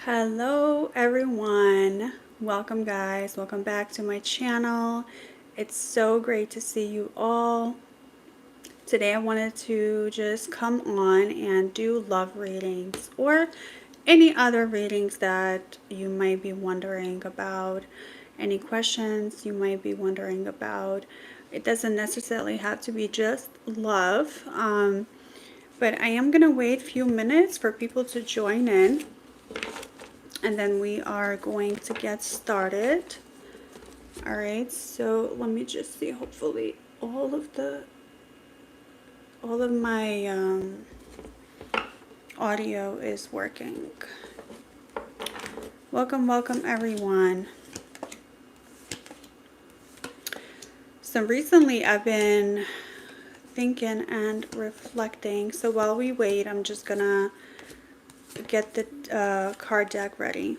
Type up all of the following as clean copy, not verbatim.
Hello everyone, welcome guys, welcome back to my channel. It's so great to see you all. Today I wanted to just come on and do love readings or any other readings that you might be wondering about, any questions you might be wondering about. It doesn't necessarily have to be just love, but I am gonna wait a few minutes for people to join in, and then we are going to get started. All right, so let me just see. Hopefully all of my audio is working. Welcome everyone. So recently I've been thinking and reflecting, so while we wait I'm just gonna get the card deck ready.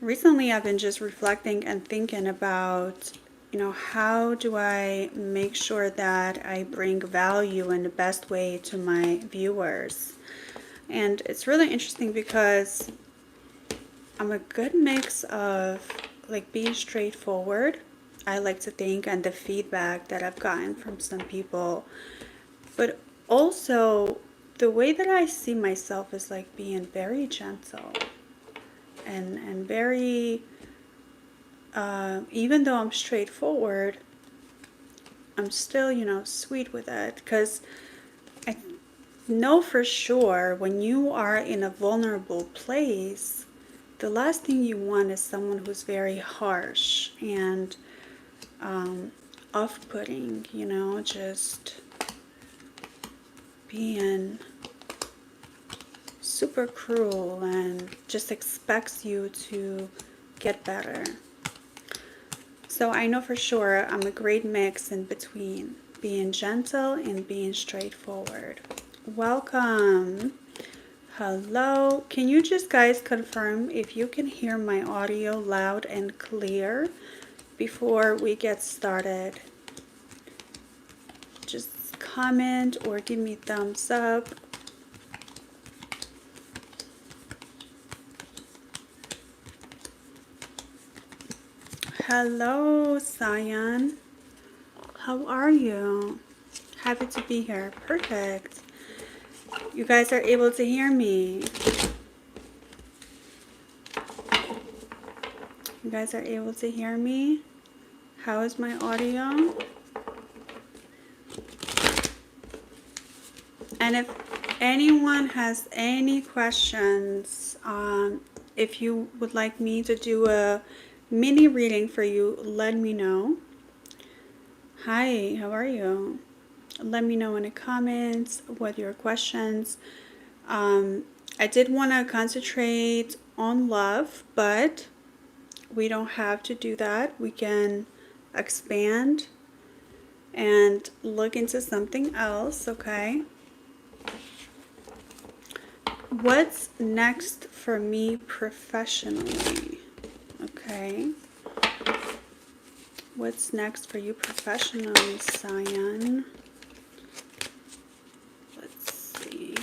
Recently I've been just reflecting and thinking about, how do I make sure that I bring value in the best way to my viewers? And it's really interesting because I'm a good mix of like being straightforward, I like to think, and the feedback that I've gotten from some people, but also the way that I see myself is like being very gentle and very even though I'm straightforward, I'm still, sweet with it, because I know for sure when you are in a vulnerable place, the last thing you want is someone who's very harsh and off-putting, just being super cruel and just expects you to get better. So I know for sure I'm a great mix in between being gentle and being straightforward. Welcome. Hello. Can you just guys confirm if you can hear my audio loud and clear before we get started? Just comment or give me thumbs up. Hello, Cyan. How are you? Happy to be here. Perfect. You guys are able to hear me. You guys are able to hear me. How is my audio? And if anyone has any questions, if you would like me to do a mini reading for you, let me know. Hi, how are you? Let me know in the comments what your questions. I did want to concentrate on love, but we don't have to do that. We can expand and look into something else, okay? What's next for me professionally? Okay. What's next for you professionally, Cyan? Let's see.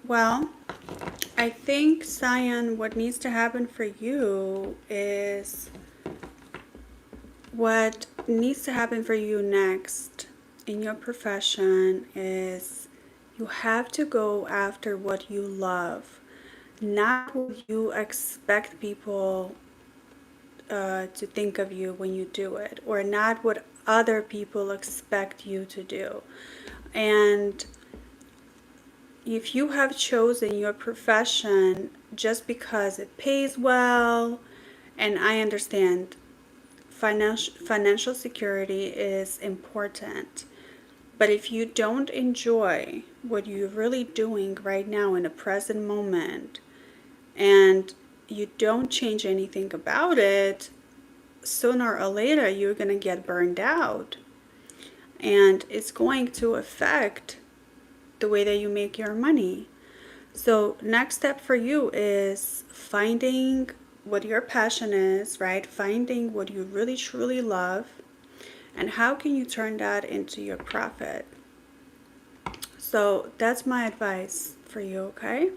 Well, I think, Cyan, what needs to happen for you is what needs to happen for you next in your profession is you have to go after what you love, not what you expect people to think of you when you do it, or not what other people expect you to do. And if you have chosen your profession just because it pays well, and I understand financial security is important, but if you don't enjoy what you're really doing right now in the present moment, and you don't change anything about it, sooner or later you're going to get burned out. and it's going to affect the way that you make your money. So next step for you is finding what your passion is, right? Finding what you really truly love, and how can you turn that into your profit. So that's my advice for you, okay?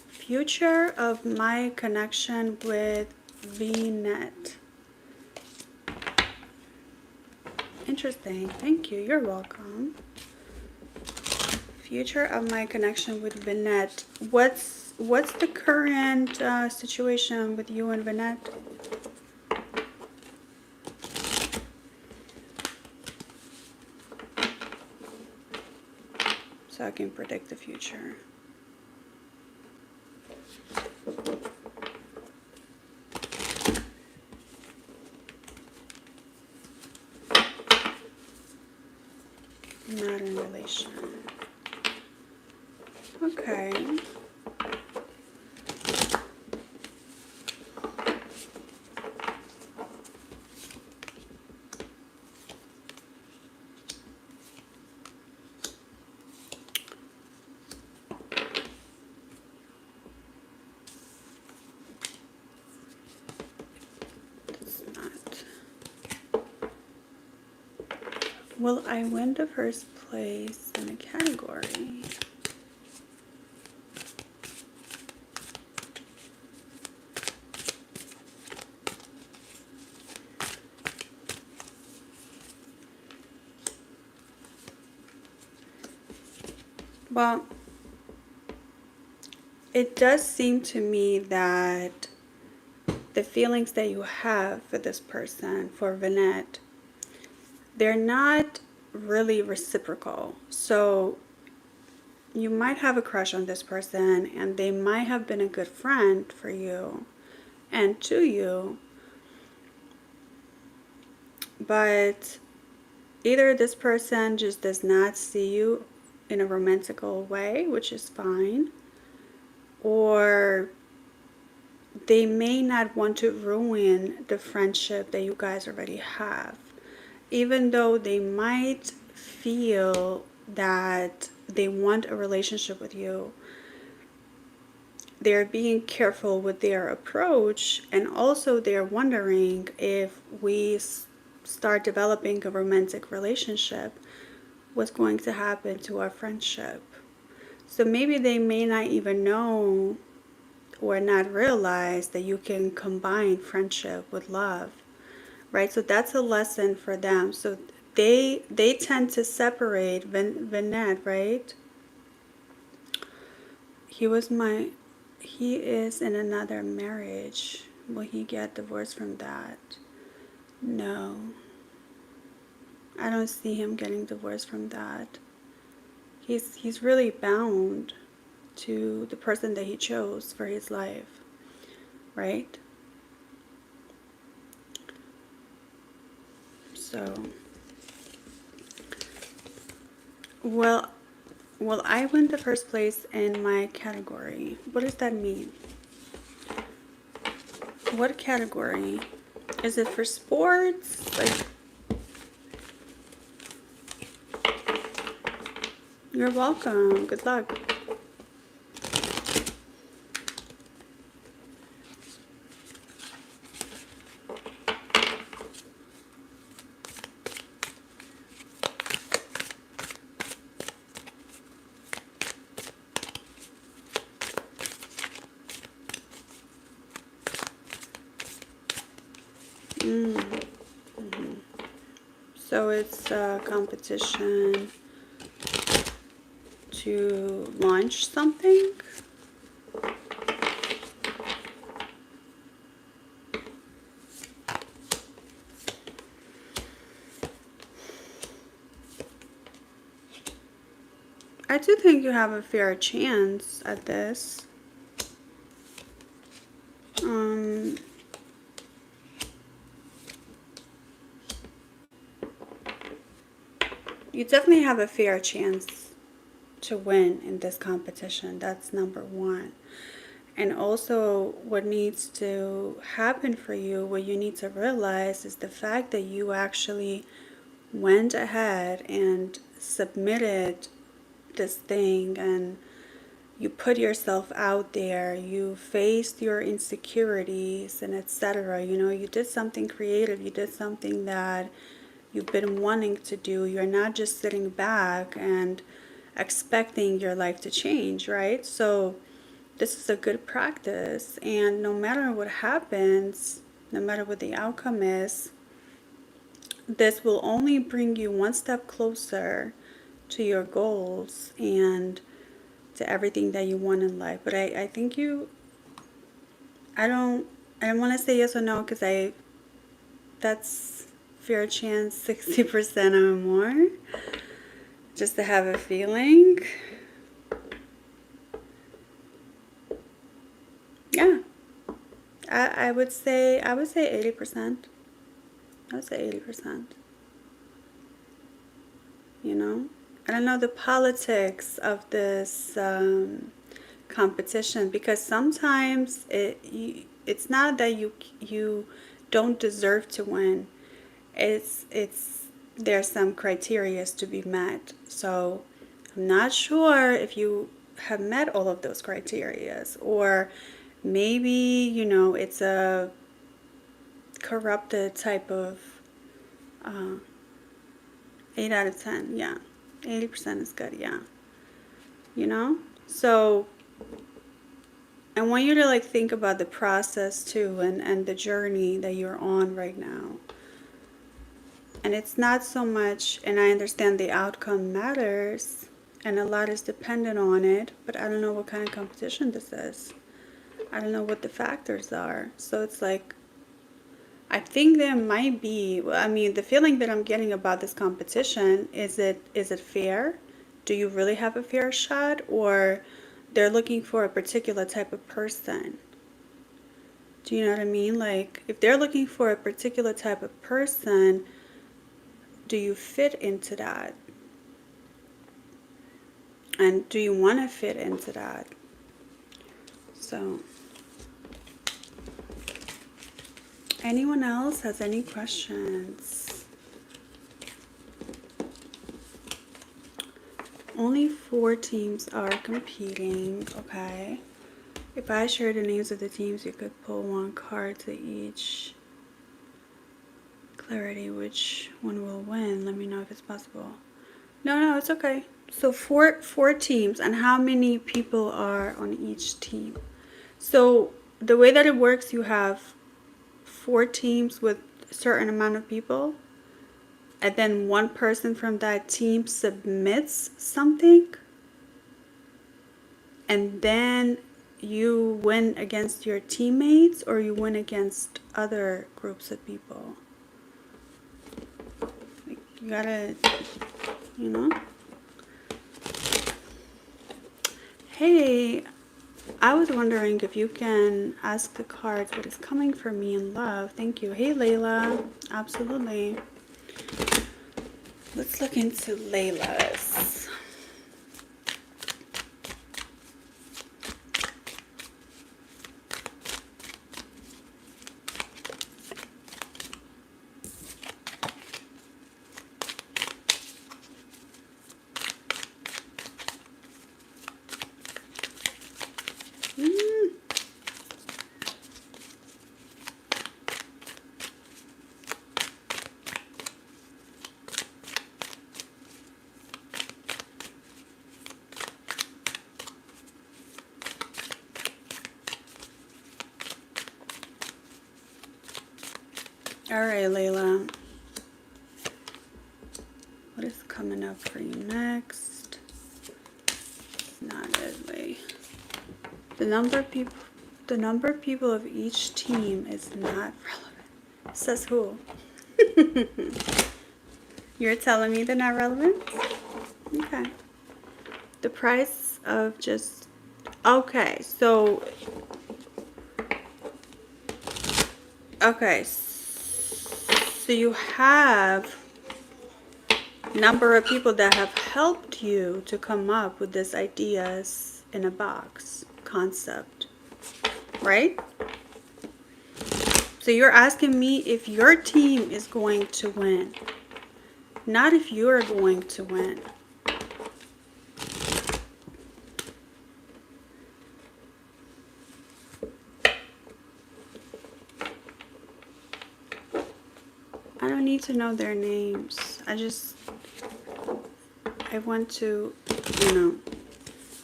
Future of my connection with VNet. Interesting. Thank you. You're welcome. Future of my connection with Vinette. What's the current situation with you and Vinette? So I can predict the future. Not in relation. Okay. It's not. Will I win the first place in a category? Well, it does seem to me that the feelings that you have for this person, for Vinette, they're not really reciprocal. So you might have a crush on this person, and they might have been a good friend for you and to you, but either this person just does not see you in a romantical way, which is fine, or they may not want to ruin the friendship that you guys already have, even though they might feel that they want a relationship with you. They're being careful with their approach, and also they're wondering if we start developing a romantic relationship, what's going to happen to our friendship. So maybe they may not even know or not realize that you can combine friendship with love, right? So that's a lesson for them. So they tend to separate. Vinette, right? He is in another marriage. Will he get divorced from that? No. I don't see him getting divorced from that. He's really bound to the person that he chose for his life, right? So, well, I win the first place in my category. What does that mean? What category? Is it for sports? Like, you're welcome. Good luck. So it's a competition to launch something. I do think you have a fair chance at this. You definitely have a fair chance to win in this competition. That's number one. And also what needs to happen for you, what you need to realize is the fact that you actually went ahead and submitted this thing, and you put yourself out there, you faced your insecurities and etc. You know, you did something creative, you did something that you've been wanting to do. You're not just sitting back and expecting your life to change, right? So this is a good practice, and no matter what happens, no matter what the outcome is, this will only bring you one step closer to your goals and to everything that you want in life. But I think I don't want to say yes or no, because that's fair chance 60% or more, just to have a feeling. Yeah, I would say 80%. I would say 80%. You know, I don't know the politics of this competition, because sometimes it's not that you don't deserve to win. It's there's some criteria to be met. So I'm not sure if you have met all of those criterias, or maybe, you know, it's a corrupted type of uh, 8 out of 10. Yeah, 80% is good. Yeah, you know. So I want you to like think about the process too, and the journey that you're on right now. And it's not so much, and I understand the outcome matters and a lot is dependent on it, but I don't know what kind of competition this is. I don't know what the factors are. So it's like, I think there might be, I mean, the feeling that I'm getting about this competition, is it fair? Do you really have a fair shot? Or they're looking for a particular type of person? Do you know what I mean? Like, if they're looking for a particular type of person, do you fit into that? And do you want to fit into that? So, anyone else has any questions? Only 4 teams are competing, okay? If I share the names of the teams, you could pull 1 card to each clarity which one will win. Let me know if it's possible. No, it's okay. So four teams, and how many people are on each team? So the way that it works, you have 4 teams with a certain amount of people, and then one person from that team submits something, and then you win against your teammates, or you win against other groups of people. Like, you gotta, you know. Hey, I was wondering if you can ask the cards what is coming for me in love. Thank you. Hey, Layla. Absolutely. Let's look into Layla's. All right, Layla. What is coming up for you next? Not really. The number of people of each team is not relevant. Says who? You're telling me they're not relevant? Okay. The price of just, okay, so you have number of people that have helped you to come up with this ideas in a box concept. right? So you're asking me if your team is going to win, not if you're going to win. I don't need to know their names. I want to,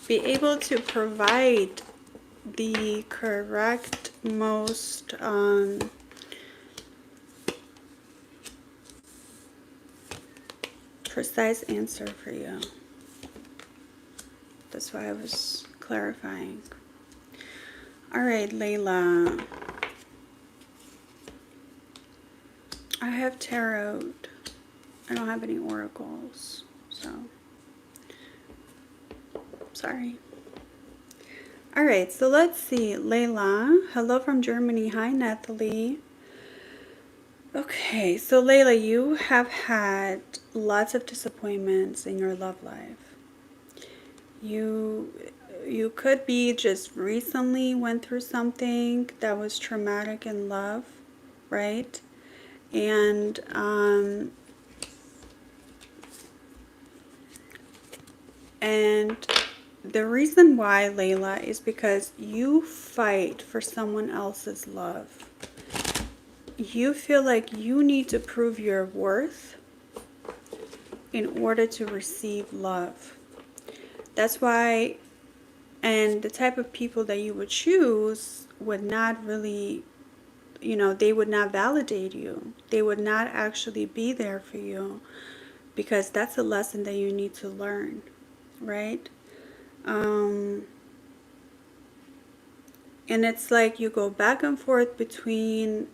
be able to provide the correct, most precise answer for you. That's why I was clarifying. All right, Layla. I have tarot. I don't have any oracles, so sorry. All right, so let's see. Layla, hello from Germany. Hi, Natalie. Okay, so Layla, you have had lots of disappointments in your love life. You could be just recently went through something that was traumatic in love, right? And the reason why, Layla, is because you fight for someone else's love. You feel like you need to prove your worth in order to receive love. That's why, and the type of people that you would choose would not really, they would not validate you. They would not actually be there for you, because that's a lesson that you need to learn, right? And it's like you go back and forth between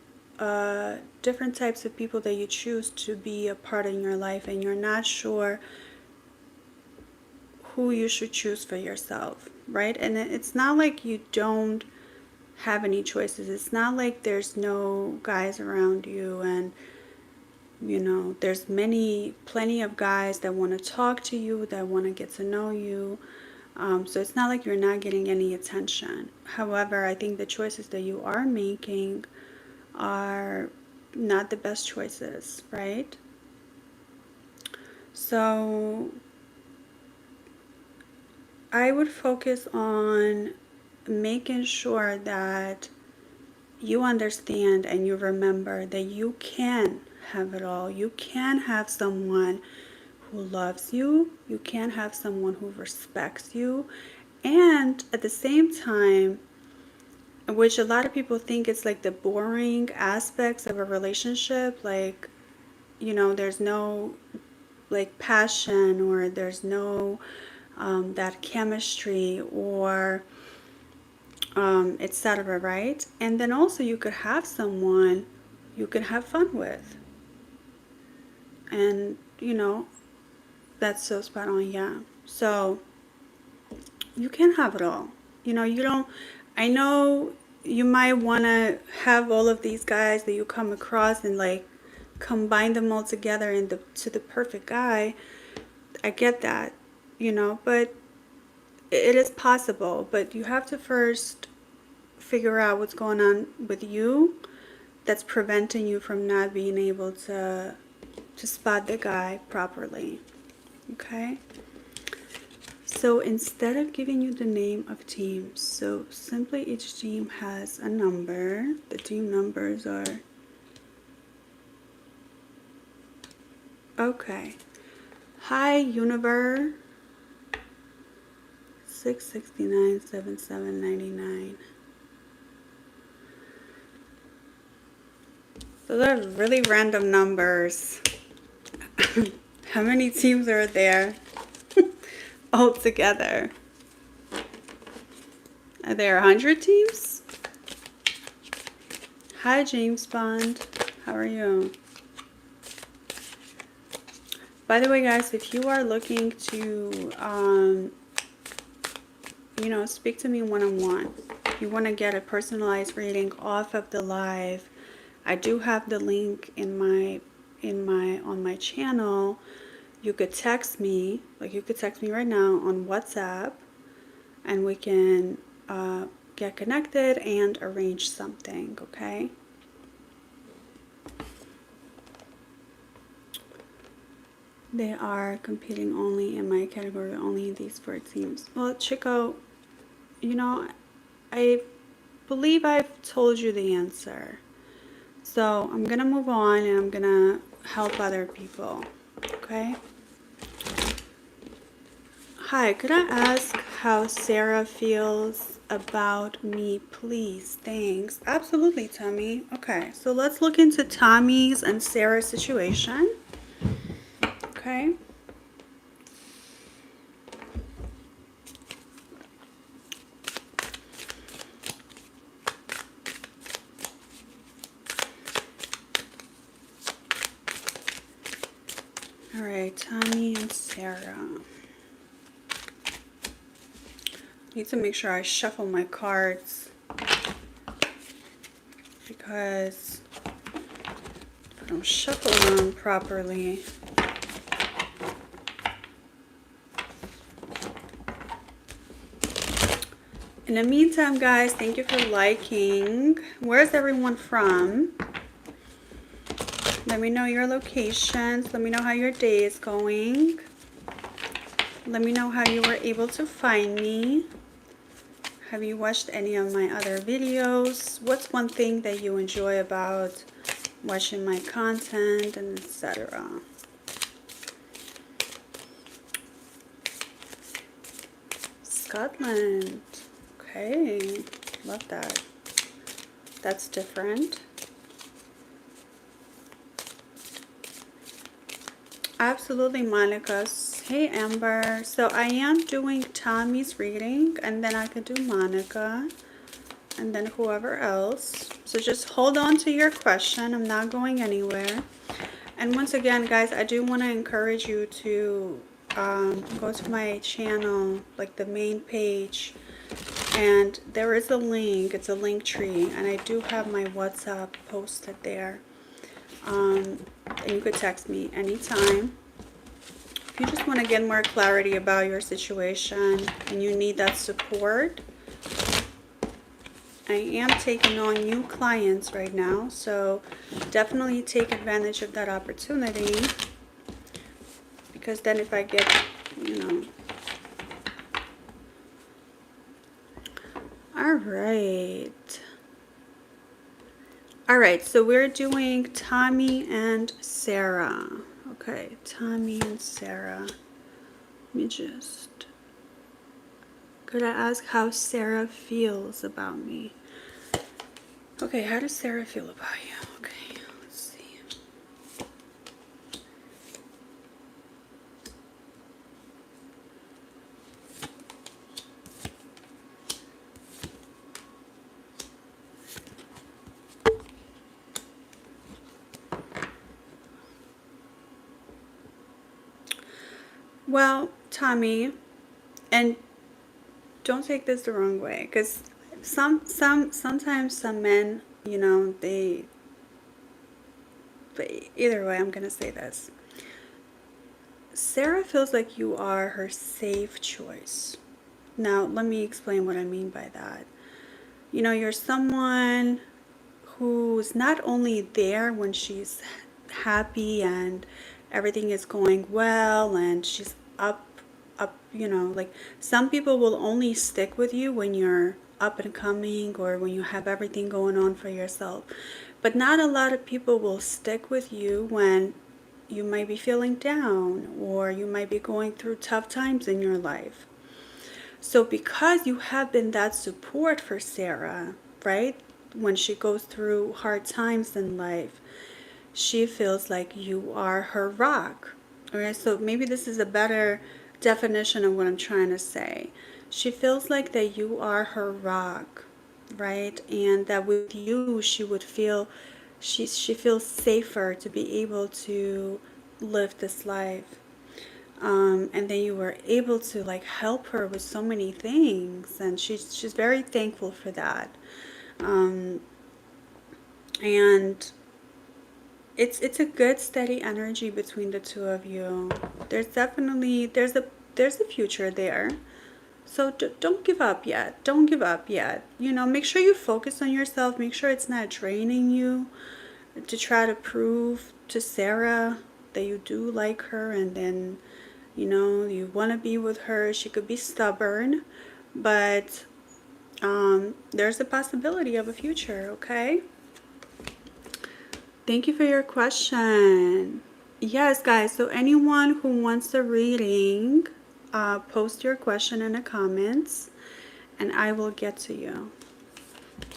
different types of people that you choose to be a part in your life, and you're not sure who you should choose for yourself, right? And it's not like you don't have any choices. It's not like there's no guys around you, and there's plenty of guys that want to talk to you, that want to get to know you. So it's not like you're not getting any attention. However, I think the choices that you are making are not the best choices, right? So I would focus on making sure that you understand and you remember that you can have it all. You can have someone who loves you. You can have someone who respects you. And at the same time, which a lot of people think it's like the boring aspects of a relationship, like, there's no like passion, or there's no that chemistry, or etc., right? And then also you could have someone you can have fun with, and that's so spot on. Yeah, so you can have it all. You don't, I know you might want to have all of these guys that you come across and like combine them all together to the perfect guy. I get that, but it is possible. But you have to first figure out what's going on with you that's preventing you from not being able to spot the guy properly. Okay? So instead of giving you the name of teams, so simply each team has a number. The team numbers are, okay. Hi, Universe 669 7799. Those are really random numbers. How many teams are there all together? Are there 100 teams? Hi, James Bond. How are you? By the way, guys, if you are looking to, speak to me one-on-one, if you want to get a personalized reading off of the live, I do have the link on my channel. You could text me, like you could text me right now on WhatsApp, and we can get connected and arrange something, okay? They are competing only in my category, only these 4 teams. Well, Chico, you know, I believe I've told you the answer. So I'm going to move on and I'm going to help other people, okay? Hi, could I ask how Sarah feels about me, please? Thanks. Absolutely, Tommy. Okay, so let's look into Tommy's and Sarah's situation. Okay. All right, Tommy and Sarah. Need to make sure I shuffle my cards because if I don't shuffle them properly. In the meantime, guys, thank you for liking. Where's everyone from? Let me know your locations. Let me know how your day is going. Let me know how you were able to find me. Have you watched any of my other videos? What's one thing that you enjoy about watching my content, and etc. Scotland. Okay, love that. That's different. Absolutely, Monica. Hey, Amber. So I am doing Tommy's reading, and then I could do Monica, and then whoever else. So just hold on to your question. I'm not going anywhere. And once again, guys, I do want to encourage you to go to my channel, like the main page, and there is a link. It's a link tree, and I do have my WhatsApp posted there. And you could text me anytime. If you just want to get more clarity about your situation and you need that support, I am taking on new clients right now, so definitely take advantage of that opportunity, because then if I get, all right, so we're doing Tommy and Sarah. Okay, Tommy and Sarah. Let me just, could I ask how Sarah feels about me? Okay, how does Sarah feel about you? Okay, let's see. Well, Tommy, and don't take this the wrong way, because sometimes some men, but either way, I'm gonna say this. Sarah feels like you are her safe choice. Now, let me explain what I mean by that. You're someone who's not only there when she's happy and everything is going well and she's up, like some people will only stick with you when you're up and coming or when you have everything going on for yourself. But not a lot of people will stick with you when you might be feeling down or you might be going through tough times in your life. So because you have been that support for Sarah, right? When she goes through hard times in life, she feels like you are her rock. Okay, so maybe this is a better definition of what I'm trying to say. She feels like that you are her rock, right? And that with you, she would feel, she feels safer to be able to live this life. And then you were able to like help her with so many things, and she's very thankful for that. And it's a good steady energy between the two of you. There's definitely there's a future there. So don't give up yet. Don't give up yet. You know, make sure you focus on yourself. Make sure it's not draining you to try to prove to Sarah that you do like her, and then, you know, you want to be with her. She could be stubborn, but there's a possibility of a future, okay? Thank you for your question. Yes, guys, so anyone who wants a reading, post your question in the comments and I will get to you.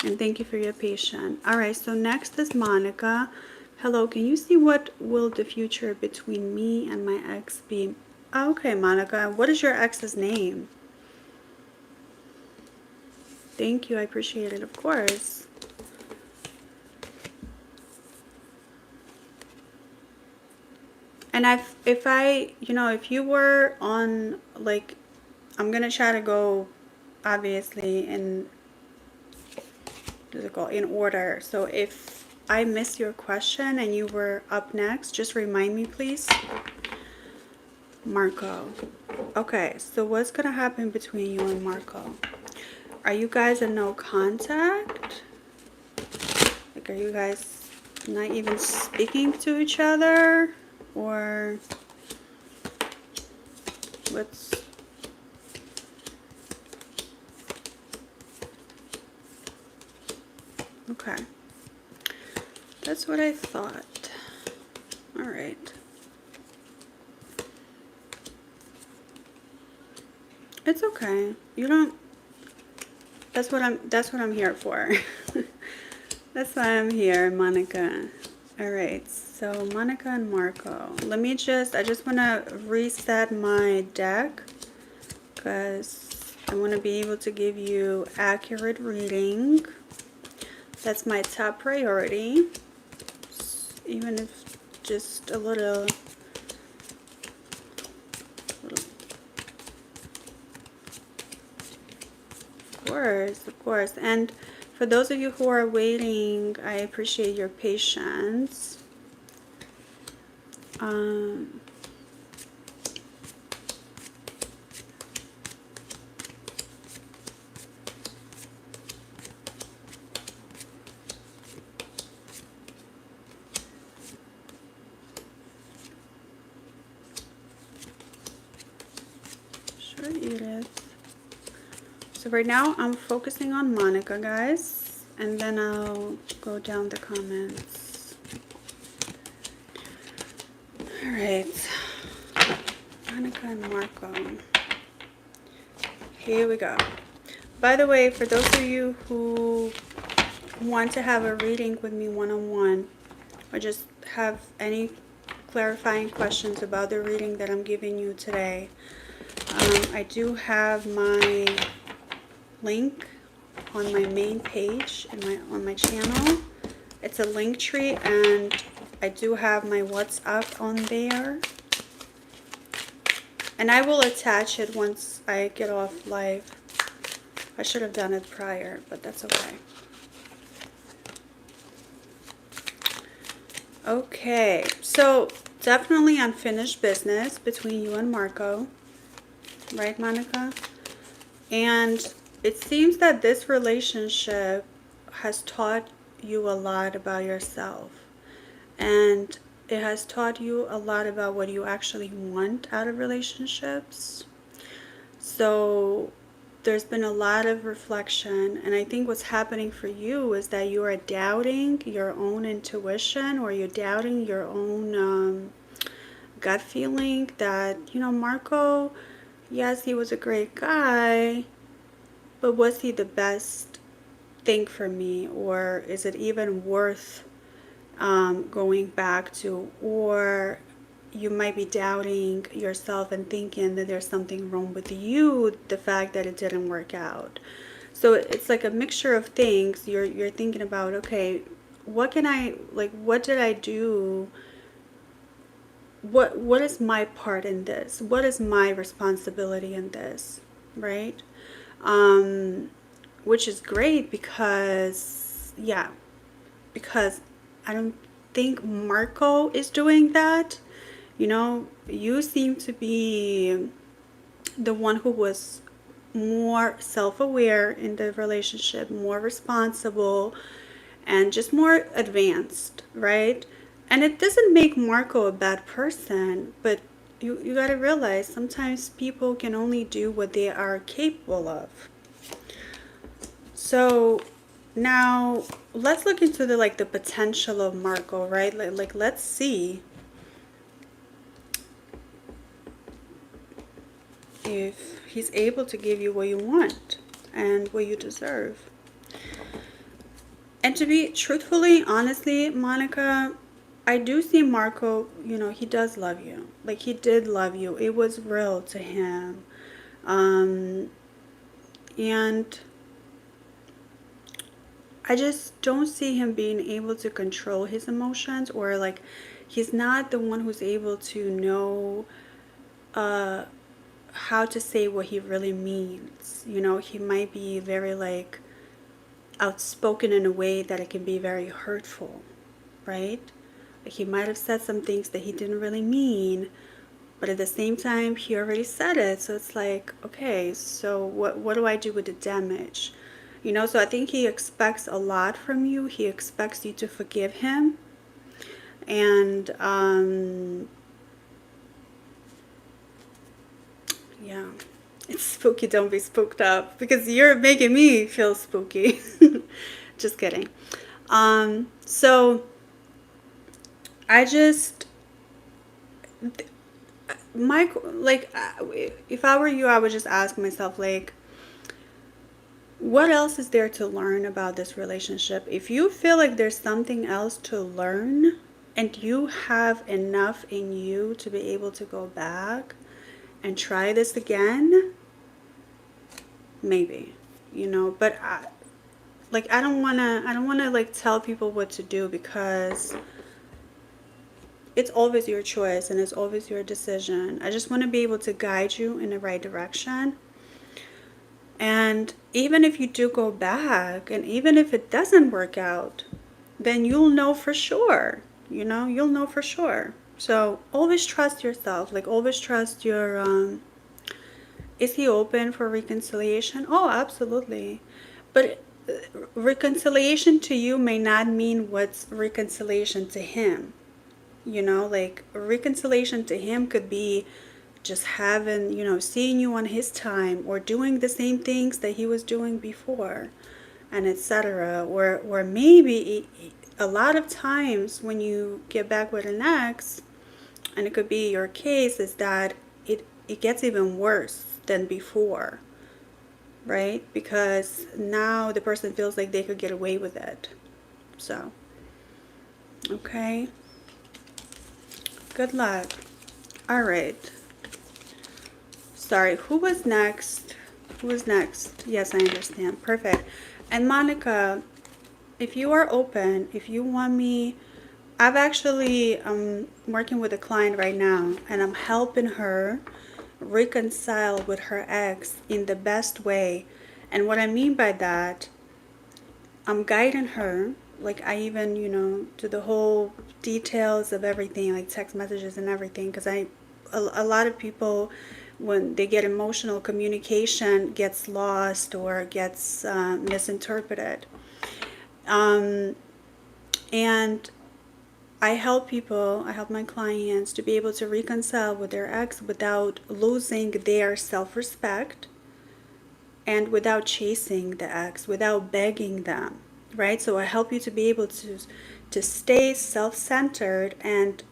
And thank you for your patience. All right, so next is Monica. Hello, can you see what will the future between me and my ex be? Okay, Monica, what is your ex's name? Thank you, I appreciate it, of course. And if you were on, like, I'm going to try to go, obviously, in order. So if I missed your question and you were up next, just remind me, please. Marco. Okay, so what's going to happen between you and Marco? Are you guys in no contact? Like, are you guys not even speaking to each other? Or what's... Okay. That's what I thought. All right. It's okay. You don't... That's what I'm here for. That's why I'm here, Monica. All right. So Monica and Marco. I just want to reset my deck because I want to be able to give you accurate reading. That's my top priority. Even if just a little. Of course. And for those of you who are waiting, I appreciate your patience. Sure, Edith. So right now I'm focusing on Monica, guys, and then I'll go down the comments. All right, Monica and Marco. Here we go. By the way, for those of you who want to have a reading with me one-on-one, or just have any clarifying questions about the reading that I'm giving you today, I do have my link on my main page on my channel. It's a link tree, and I do have my WhatsApp on there, and I will attach it once I get off live. I should have done it prior, but that's okay. Okay, so definitely unfinished business between you and Marco, right, Monica? And it seems that this relationship has taught you a lot about yourself, and it has taught you a lot about what you actually want out of relationships. So there's been a lot of reflection, and I think what's happening for you is that you are doubting your own intuition, or you're doubting your own gut feeling that, you know, Marco, yes, he was a great guy, but was he the best thing for me? Or is it even worth going back to? Or you might be doubting yourself and thinking that there's something wrong with you, the fact that it didn't work out. So it's like a mixture of things. You're thinking about, okay, what did I do? What is my part in this? What is my responsibility in this, right? Which is great because I don't think Marco is doing that. You know, you seem to be the one who was more self-aware in the relationship, more responsible, and just more advanced, right? And it doesn't make Marco a bad person, but you got to realize sometimes people can only do what they are capable of. So now let's look into the potential of Marco, right? Like let's see if he's able to give you what you want and what you deserve. And to be truthfully, honestly, Monica, I do see Marco, he does love you. Like, he did love you. It was real to him. And I just don't see him being able to control his emotions, or like he's not the one who's able to know how to say what he really means. He might be very like outspoken in a way that it can be very hurtful, right? Like he might have said some things that he didn't really mean, but at the same time he already said it. So it's like, okay, so what do I do with the damage? So I think he expects a lot from you. He expects you to forgive him. And yeah, it's spooky. Don't be spooked up, because you're making me feel spooky. Just kidding. So I just, Mike, like, if I were you, I would just ask myself, like, what else is there to learn about this relationship? If you feel like there's something else to learn and you have enough in you to be able to go back and try this again, maybe, but I don't want to like tell people what to do, because it's always your choice and it's always your decision. I just want to be able to guide you in the right direction. And even if you do go back, and even if it doesn't work out, then you'll know for sure. You'll know for sure. So always trust yourself. Like, always trust your, is he open for reconciliation? Oh, absolutely. But reconciliation to you may not mean what's reconciliation to him. Like reconciliation to him could be just having, seeing you on his time, or doing the same things that he was doing before, and etc. Or maybe a lot of times when you get back with an ex, and it could be your case, is that it gets even worse than before, right? Because now the person feels like they could get away with it. So, okay. Good luck. All right. Sorry, who was next? Who was next? Yes, I understand. Perfect. And Monica, if you are open, if you want me, I've actually working with a client right now, and I'm helping her reconcile with her ex in the best way. And what I mean by that, I'm guiding her. Like, I even, do the whole details of everything, like text messages and everything, because a lot of people, when they get emotional, communication gets lost or gets misinterpreted. And I help my clients to be able to reconcile with their ex without losing their self-respect, and without chasing the ex, without begging them, right? So I help you to be able to stay self-centered and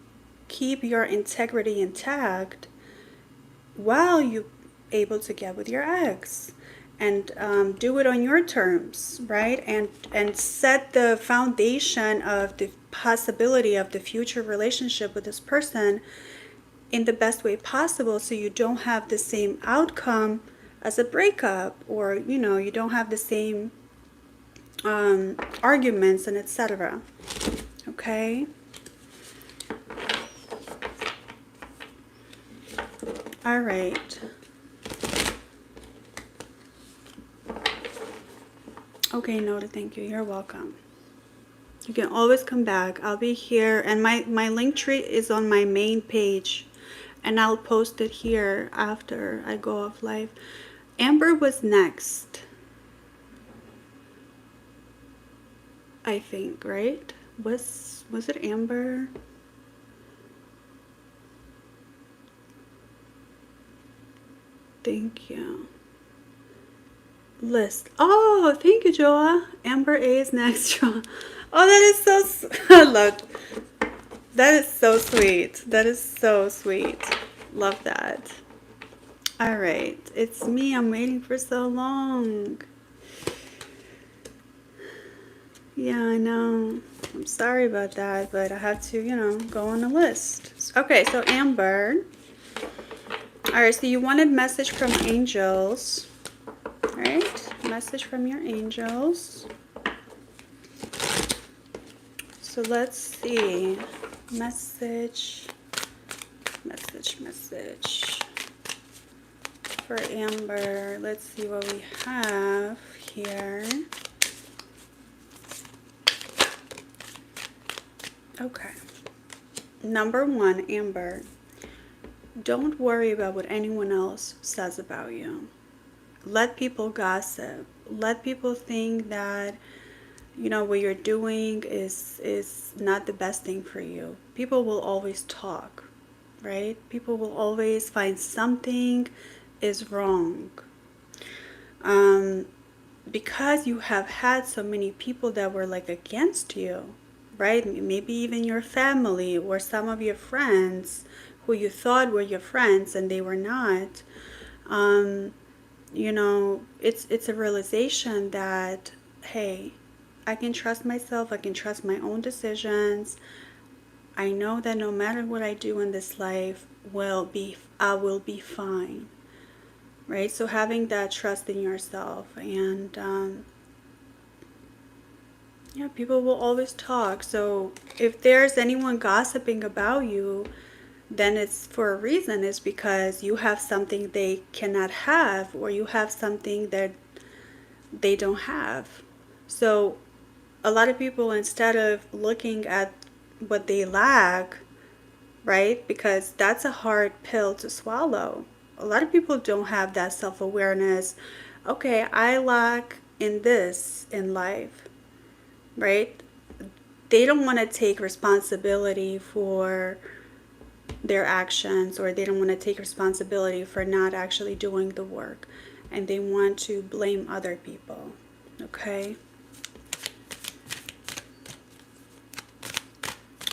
keep your integrity intact while you're able to get with your ex, and do it on your terms, right? And set the foundation of the possibility of the future relationship with this person in the best way possible, so you don't have the same outcome as a breakup, or you don't have the same arguments and etc. Okay. All right. Okay, Nota, thank you. You're welcome. You can always come back. I'll be here, and my link tree is on my main page, and I'll post it here after I go off live. Amber was next, I think, right? Was it Amber? Thank you. List. Oh, thank you, Joa. Amber A is next, Joa. Oh, that is so. I love. That is so sweet. That is so sweet. Love that. All right, it's me. I'm waiting for so long. Yeah, I know. I'm sorry about that, but I have to, go on the list. Okay, so Amber. All right, so you wanted message from angels. All right, message from your angels. So let's see. Message for Amber. Let's see what we have here. Okay. Number one, Amber. Don't worry about what anyone else says about you. Let people gossip. Let people think that what you're doing is not the best thing for you. People will always talk, right? People will always find something is wrong. Because you have had so many people that were like against you, right? Maybe even your family or some of your friends who you thought were your friends and they were not. It's a realization that, hey, I can trust myself. I can trust my own decisions. I know that no matter what I do in this life, I will be fine. Right? So having that trust in yourself, and people will always talk. So if there's anyone gossiping about you, then it's for a reason. It's because you have something they cannot have, or you have something that they don't have. So a lot of people, instead of looking at what they lack, right? Because that's a hard pill to swallow. A lot of people don't have that self-awareness. Okay, I lack in this in life, right? They don't want to take responsibility for their actions, or they don't want to take responsibility for not actually doing the work, and they want to blame other people. Okay?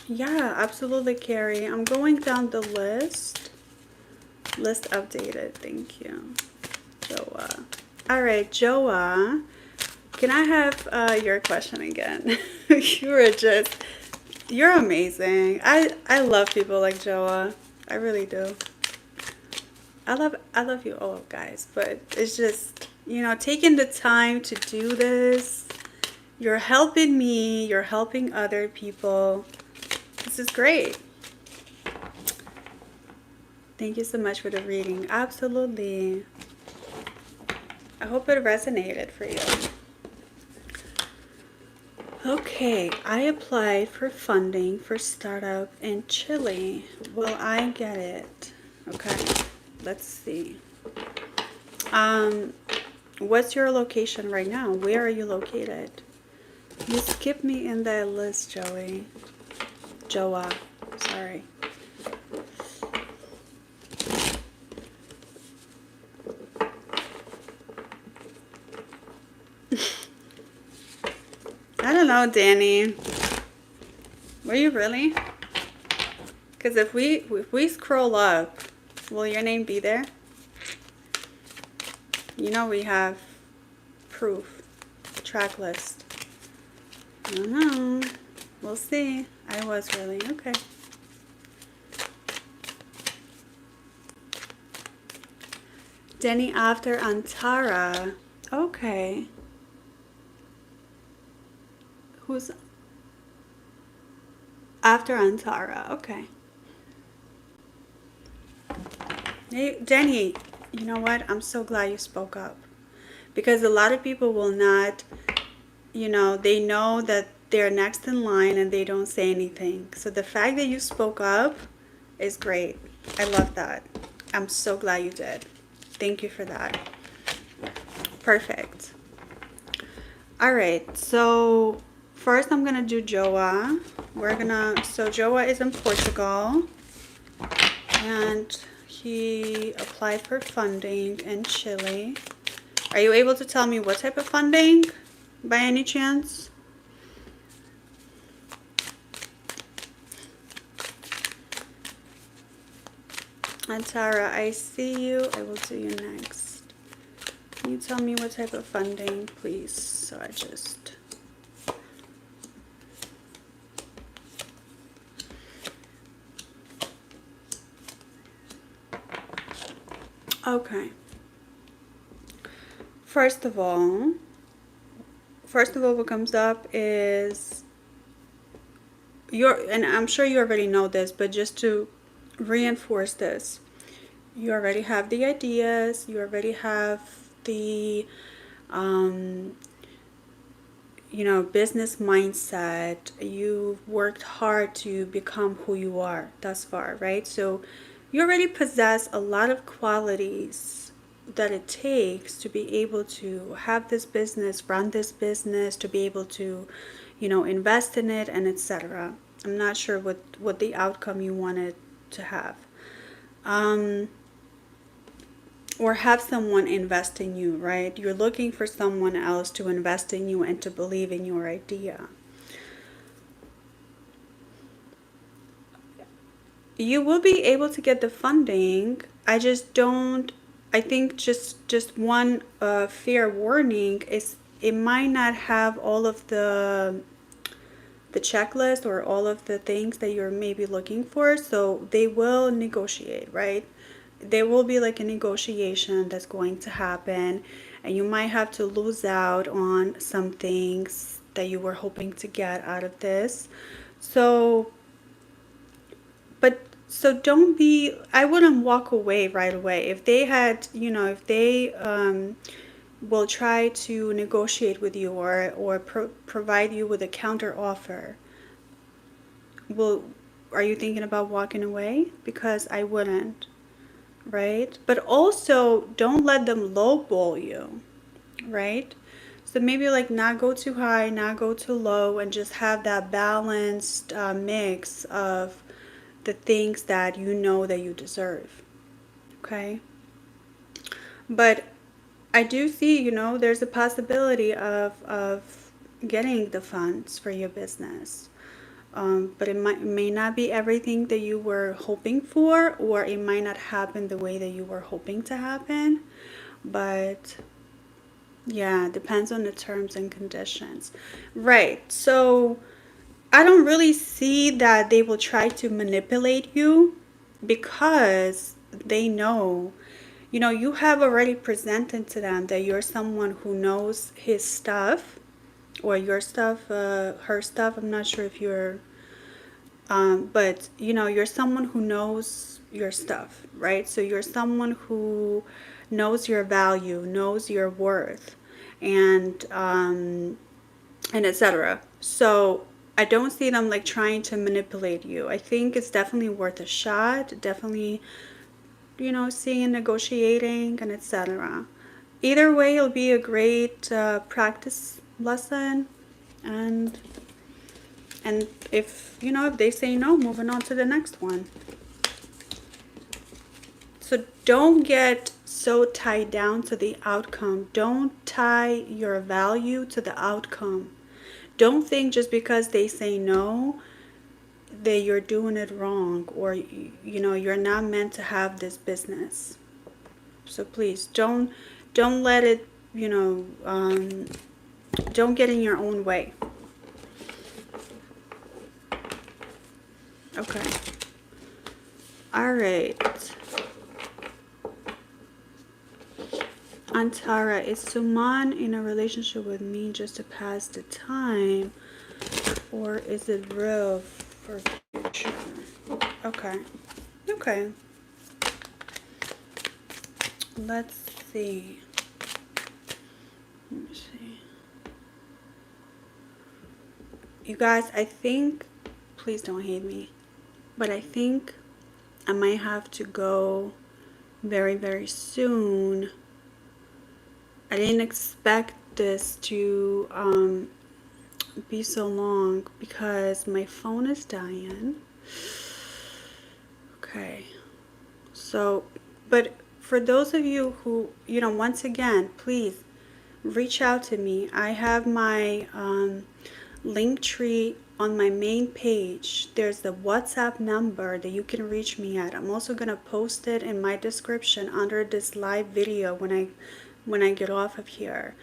Yeah, absolutely, Carrie. I'm going down the list. List updated. Thank you, Joa. All right, Joa. Can I have your question again? You're amazing. I love people like Joa. I really do. I love you all, guys. But it's just, taking the time to do this. You're helping me. You're helping other people. This is great. Thank you so much for the reading. Absolutely. I hope it resonated for you. Okay, I applied for funding for startup in Chile. Will I get it? Okay, let's see. What's your location right now? Where are you located? You skipped me in that list, Joa. Sorry. I don't know, Danny. Were you really? Because if we scroll up, will your name be there? We have proof. Track list. I don't know. We'll see. I was really. Okay. Denny after Antara. Okay. Who's after Antara? Okay. Hey, Denny, you know what? I'm so glad you spoke up. Because a lot of people will not, they know that they're next in line and they don't say anything. So the fact that you spoke up is great. I love that. I'm so glad you did. Thank you for that. Perfect. All right, so first I'm gonna do Joa. So Joa is in Portugal, and he applied for funding in Chile. Are you able to tell me what type of funding by any chance? And Tara, I see you. I will do you next. Can you tell me what type of funding, please? So I just... Okay. First of all, what comes up is and I'm sure you already know this, but just to reinforce this, you already have the ideas, you already have the business mindset. You've worked hard to become who you are thus far, right? So you already possess a lot of qualities that it takes to be able to have this business, run this business, to be able to, invest in it, and etc. I'm not sure what the outcome you wanted to have. Or have someone invest in you, right? You're looking for someone else to invest in you and to believe in your idea. You will be able to get the funding. I just don't, I think just one fair warning is it might not have all of the checklist or all of the things that you're maybe looking for. So they will negotiate, right? There will be like a negotiation that's going to happen, and you might have to lose out on some things that you were hoping to get out of this. So, so don't be, I wouldn't walk away right away. If they had, if they will try to negotiate with you or provide you with a counter offer, are you thinking about walking away? Because I wouldn't. Right? But also don't let them lowball you, right? So maybe like not go too high, not go too low, and just have that balanced mix of the things that you know that you deserve. Okay? But I do see, there's a possibility of getting the funds for your business. But it may not be everything that you were hoping for, or it might not happen the way that you were hoping to happen. But yeah, depends on the terms and conditions. Right. So I don't really see that they will try to manipulate you, because they know, you have already presented to them that you're someone who knows his stuff, or your stuff, her stuff. I'm not sure if you're but you're someone who knows your stuff, right? So you're someone who knows your value, knows your worth, and etc. So I don't see them like trying to manipulate you. I think it's definitely worth a shot. Definitely, seeing, negotiating, and etc. Either way, it'll be a great practice lesson, and if they say no, moving on to the next one. So don't get so tied down to the outcome. Don't tie your value to the outcome. Don't think just because they say no that you're doing it wrong, or you're not meant to have this business. So please don't let it, don't get in your own way. Okay. All right. Antara, is Suman in a relationship with me just to pass the time, or is it real for future? Okay. Okay. Let's see. Let me see. You guys, I think, please don't hate me, but I think I might have to go very, very soon. I didn't expect this to be so long because my phone is dying. Okay. So, but for those of you who, once again, please reach out to me. I have my link tree on my main page. There's the WhatsApp number that you can reach me at. I'm also going to post it in my description under this live video when I get off of here.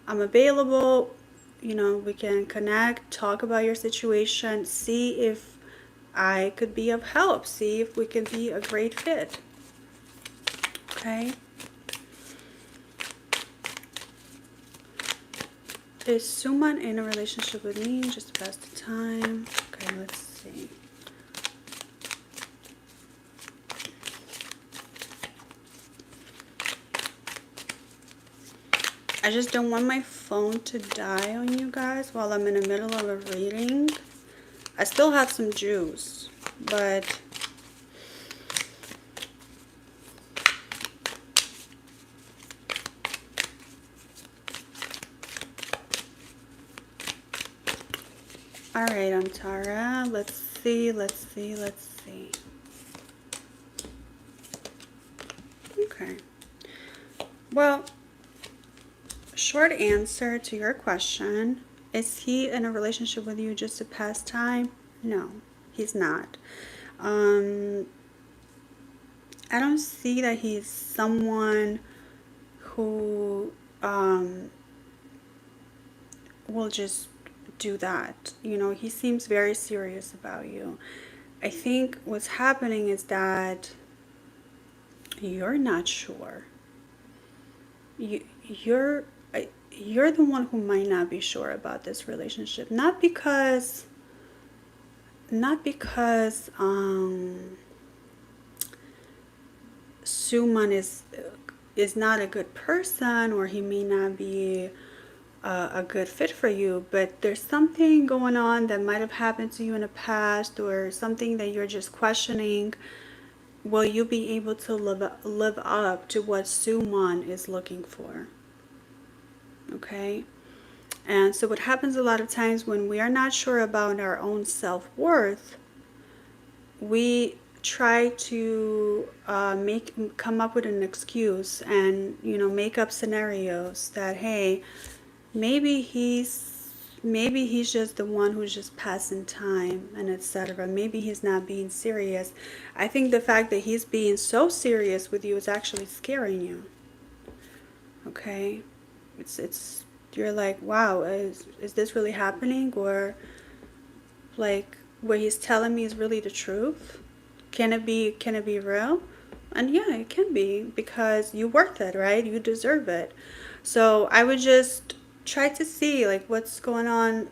I'm available. We can connect, talk about your situation, see if I could be of help, see if we can be a great fit. Okay? Is Suman in a relationship with me just to pass the time? Okay, let's see. I just don't want my phone to die on you guys while I'm in the middle of a reading. I still have some juice, but all right, Antara. Let's see. Okay. Well, short answer to your question, is he in a relationship with you just to pass time? No, he's not. I don't see that he's someone who will just do that. He seems very serious about you. I think what's happening is that you're not sure. You're the one who might not be sure about this relationship. Not because Suman is not a good person, or he may not be a good fit for you, but there's something going on that might have happened to you in the past, or something that you're just questioning. Will you be able to live up to what Suman is looking for? Okay? And so what happens a lot of times when we are not sure about our own self-worth, we try to come up with an excuse and make up scenarios that, hey, maybe he's just the one who's just passing time, and etc. Maybe he's not being serious. I think the fact that he's being so serious with you is actually scaring you. Okay? It's you're like, wow, is this really happening? Or like what he's telling me is really the truth? Can it be real? And yeah, it can be, because you worth it, right? You deserve it. So I would just try to see like what's going on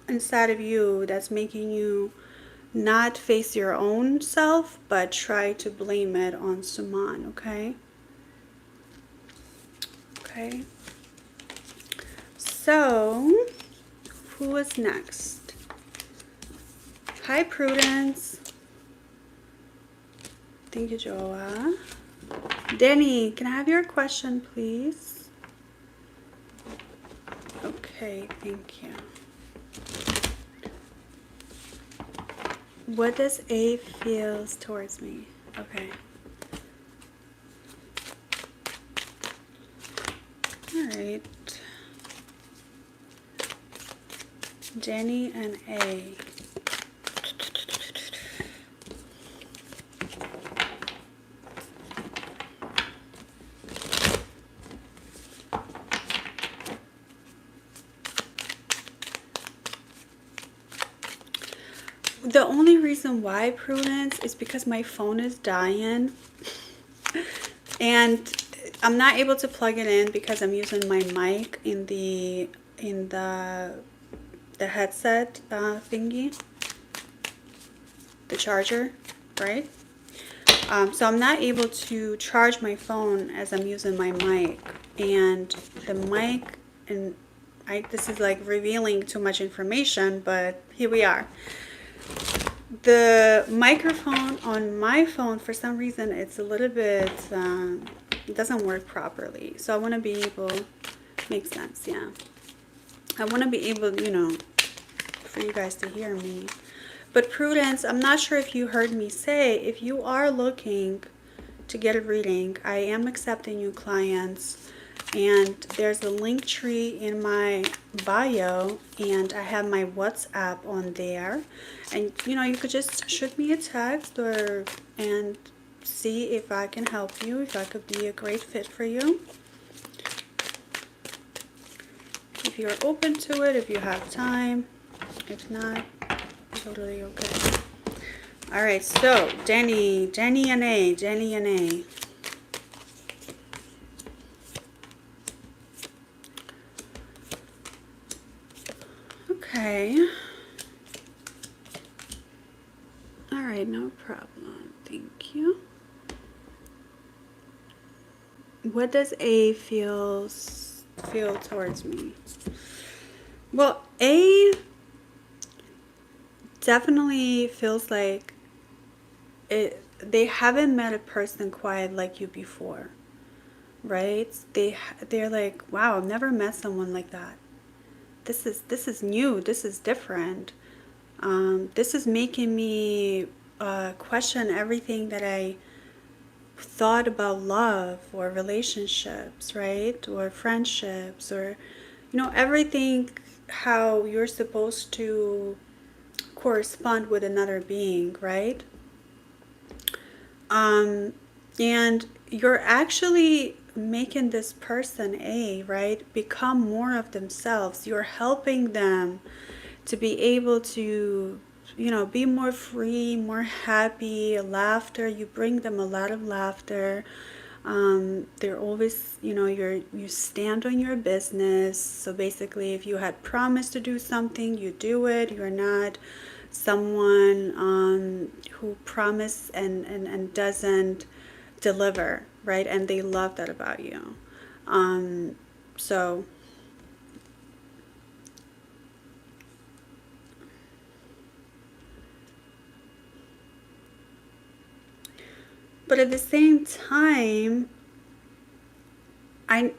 inside of you that's making you not face your own self, but try to blame it on Suman. Okay? Okay. So, who is next? Hi, Prudence. Thank you, Joa. Danny, can I have your question, please? Okay, thank you. What does A feels towards me? Okay. All right. Jenny and A. The only reason why, Prudence, is because my phone is dying and I'm not able to plug it in because I'm using my mic in the headset thingy, the charger, right? So I'm not able to charge my phone as I'm using my mic, and the mic, and this is like revealing too much information, but here we are. The microphone on my phone, for some reason, it's a little bit It doesn't work properly. So I want to be able, makes sense, yeah. I want to be able, you know, for you guys to hear me. But Prudence, I'm not sure if you heard me say, if you are looking to get a reading, I am accepting new clients, and there's a link tree in my bio, and I have my WhatsApp on there, and you know, you could just shoot me a text or and see if I can help you, if I could be a great fit for you. If you're open to it, if you have time. If not, totally okay. All right, so Jenny and A. Okay. All right, no problem. Thank you. What does A feel towards me? Well, A definitely feels like they haven't met a person quite like you before, right? They're like, wow, I've never met someone like that. This is new. This is different. This is making me question everything that I thought about love or relationships, right? Or friendships, or you know, everything, how you're supposed to correspond with another being, right? And you're actually making this person A, right, become more of themselves. You're helping them to be able to, you know, be more free, more happy, laughter. You bring them a lot of laughter. They're always, you know, you stand on your business. So basically, if you had promised to do something, you do it. You're not someone who promise and doesn't deliver, right? And they love that about you. So but at the same time, I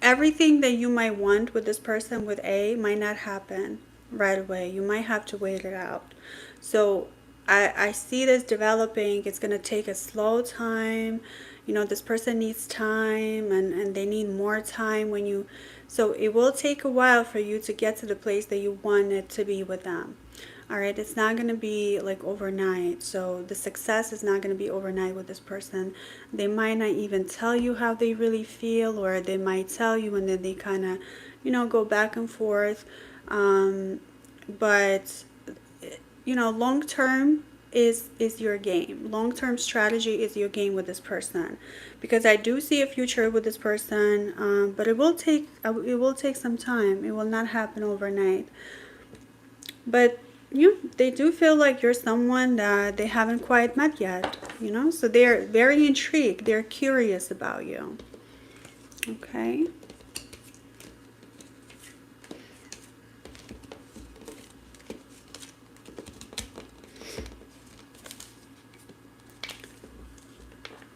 everything that you might want with this person with A might not happen right away. You might have to wait it out. So I see this developing. It's going to take a slow time. You know, this person needs time, and they need more time when you, so it will take a while for you to get to the place that you want it to be with them. All right, it's not going to be like overnight. So the success is not going to be overnight with this person. They might not even tell you how they really feel, or they might tell you and then they kind of, you know, go back and forth. But you know, long term is your game. Long term strategy is your game with this person, because I do see a future with this person. But it will take some time. It will not happen overnight. But they do feel like you're someone that they haven't quite met yet, you know? So they're very intrigued. They're curious about you. Okay.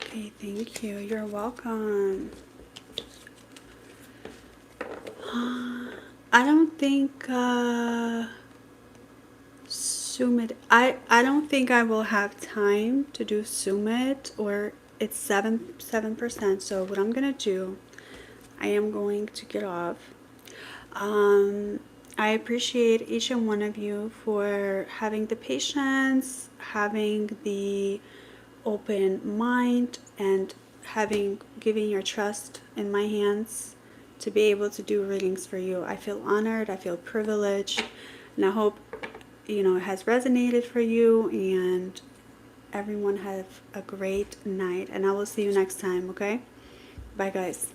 Okay, thank you. You're welcome. I don't think Sumit, I don't think I will have time to do Sumit, or it's 7%. So what I'm gonna do, I am going to get off. I appreciate each and one of you for having the patience, having the open mind, and giving your trust in my hands to be able to do readings for you. I feel honored, I feel privileged, and I hope, you know, it has resonated for you, and everyone have a great night, and I will see you next time. Okay, bye guys.